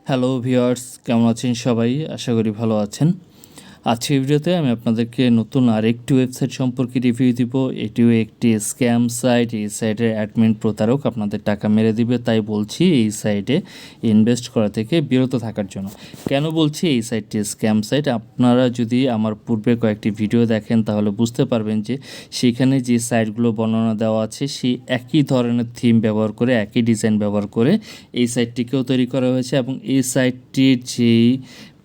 Hello viewers, কেমন আছেন সবাই? আশা করি ভালো আছেন। আজকের ভিডিওতে আমি আপনাদেরকে নতুন আরেকটি ওয়েবসাইট সম্পর্কে রিভিউ দিব। এটিও একটি স্ক্যাম সাইট। এই সাইটের অ্যাডমিন প্রতারক আপনাদের টাকা মেরে দিবে, তাই বলছি এই সাইটে ইনভেস্ট করা থেকে বিরত থাকার জন্য। কেন বলছি এই সাইটটি স্ক্যাম সাইট? আপনারা যদি আমার পূর্বে কয়েকটি ভিডিও দেখেন তাহলে বুঝতে পারবেন যে সেখানে যে সাইটগুলো বর্ণনা দেওয়া আছে সেই একই ধরনের থিম ব্যবহার করে, একই ডিজাইন ব্যবহার করে এই সাইটটিকেও তৈরি করা হয়েছে এবং এই সাইটটির যেই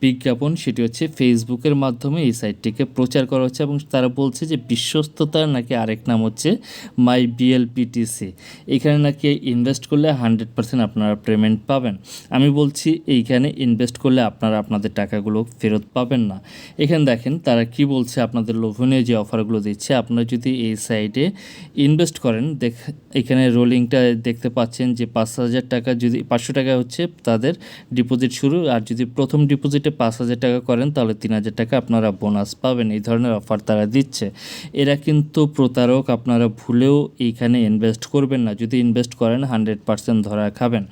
বিজ্ঞাপন সেটি হচ্ছে ফেসবুকের মাধ্যমে এই সাইটটিকে প্রচার করা হচ্ছে এবং তারা বলছে যে বিশ্বস্ততার নাকি আরেক নাম হচ্ছে মাই বিএলপিটিসি। এখানে নাকি ইনভেস্ট করলে 100% আপনারা পেমেন্ট পাবেন। আমি বলছি এইখানে ইনভেস্ট করলে আপনারা আপনাদের টাকাগুলো ফেরত পাবেন না। এখানে দেখেন তারা কি বলছে, আপনাদের লোভনীয় যে অফারগুলো দিচ্ছে। আপনারা যদি এই সাইটে ইনভেস্ট করেন, এখানে রোলিংটা দেখতে পাচ্ছেন যে 5,000 টাকা, যদি 500 টাকা হচ্ছে তাদের ডিপোজিট শুরু, আর যদি প্রথম ডিপোজিটে 5,000 টাকা করেন তাহলে 3,000 টাকা আপনারা বোনাস পাবেন। এই ধরনের অফার তারা দিচ্ছে। এরা কিন্তু প্রতারক, আপনারা ভুলেও এইখানে ইনভেস্ট করবেন না। যদি ইনভেস্ট করেন 100% ধরা খাবেন।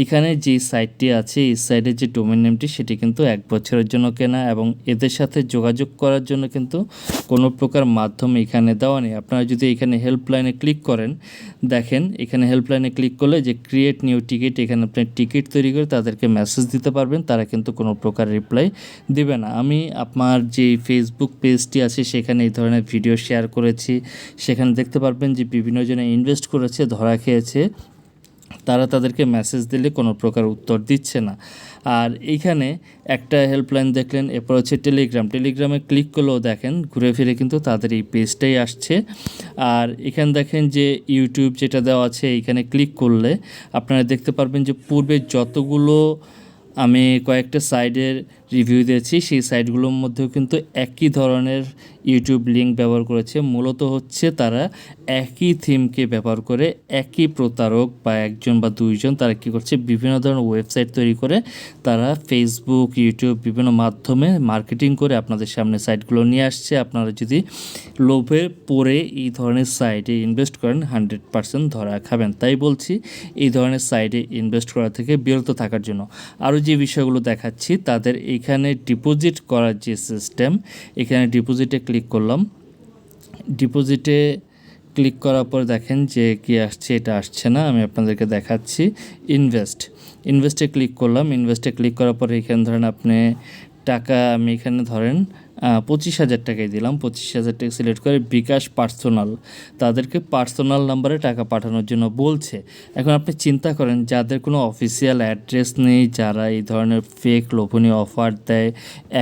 এইখানে যে সাইটটি আছে, এই সাইটের যে ডোমেন নেমটি সেটি কিন্তু 1 বছরের জন্য কেনা এবং এদের সাথে যোগাযোগ করার জন্য কিন্তু কোনো প্রকার মাধ্যম এখানে দেওয়া নেই। আপনারা যদি এখানে হেল্পলাইনে ক্লিক করেন, দেখেন এখানে হেল্পলাইনে ক্লিক করলে যে ক্রিয়েট নিউ টিকিট, এখানে আপনি টিকিট তৈরি করে তাদেরকে মেসেজ দিতে পারবেন। তারা কিন্তু কোনো প্রকার রিপ্লাই দিবে না। আমি আপনার যে ফেসবুক পেজটি আছে সেখানে এই ধরনের ভিডিও শেয়ার করেছি। সেখানে দেখতে পারবেন যে বিভিন্ন জনে ইনভেস্ট করেছে, ধরা খেয়েছে। তারা তাদেরকে মেসেজ দিলে কোনো প্রকার উত্তর দিচ্ছে না। আর এইখানে একটা হেল্পলাইন দেখলেন, এরপর হচ্ছে টেলিগ্রামে ক্লিক করলেও দেখেন ঘুরে ফিরে কিন্তু তাদের এই পেজটাই আসছে। আর এখানে দেখেন যে ইউটিউব যেটা দেওয়া আছে, এইখানে ক্লিক করলে আপনারা দেখতে পারবেন যে পূর্বে যতগুলো আমি কয়েকটা সাইটের রিভিউ দিয়েছি সেই সাইটগুলোর মধ্যেও কিন্তু একই ধরনের ইউটিউব লিঙ্ক ব্যবহার করেছে। মূলত হচ্ছে তারা একই থিমকে ব্যবহার করে, একই প্রতারক বা একজন বা দুইজন তারা কী করছে, বিভিন্ন ধরনের ওয়েবসাইট তৈরি করে তারা ফেসবুক, ইউটিউব বিভিন্ন মাধ্যমে মার্কেটিং করে আপনাদের সামনে সাইটগুলো নিয়ে আসছে। আপনারা যদি লোভে পড়ে এই ধরনের সাইটে ইনভেস্ট করেন 100% ধরা খাবেন। তাই বলছি এই ধরনের সাইটে ইনভেস্ট করা থেকে বিরত থাকার জন্য। আরও যে বিষয়গুলো দেখাচ্ছি, তাদের এইখানে ডিপোজিট করার যে সিস্টেম, এখানে ডিপোজিটে ক্লিক করলাম। ডিপোজিটে ক্লিক করার পর দেখেন যে কি আসছে, এটা আসছে না। আমি আপনাদেরকে দেখাচ্ছি। ইনভেস্টে ক্লিক করলাম। ইনভেস্টে ক্লিক করার পর এখানে ধরেন আপনি টাকা, আমি এখানে ধরেন 25,000 টাকাই দিলাম। 25,000 টাকা সিলেক্ট করে বিকাশ পার্সোনাল, তাদেরকে পার্সোনাল নাম্বারে টাকা পাঠানোর জন্য বলছে। এখন আপনি চিন্তা করেন, যাদের কোনো অফিসিয়াল অ্যাড্রেস নেই, যারা এই ধরনের ফেক লোভনীয় অফার দেয়,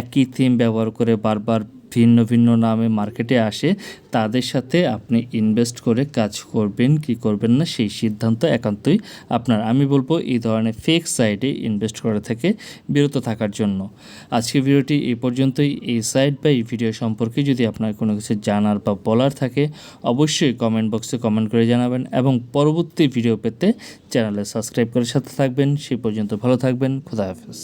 একই থিম ব্যবহার করে বারবার ভিন্ন ভিন্ন নামে মার্কেটে আসে, তাদের সাথে আপনি ইনভেস্ট করে কাজ করবেন কি করবেন না সেই সিদ্ধান্ত একান্তই আপনার। আমি বলবো এই ধরনের ফেক সাইটে ইনভেস্ট করা থেকে বিরত থাকার জন্য। আজকের ভিডিওটি এই পর্যন্তই। এই সাইট বা এই ভিডিও সম্পর্কে যদি আপনার কোনো কিছু জানার বা বলার থাকে অবশ্যই কমেন্ট বক্সে কমেন্ট করে জানাবেন এবং পরবর্তী ভিডিও পেতে চ্যানেলে সাবস্ক্রাইব করে সাথে থাকবেন। সেই পর্যন্ত ভালো থাকবেন। খোদা হাফেজ।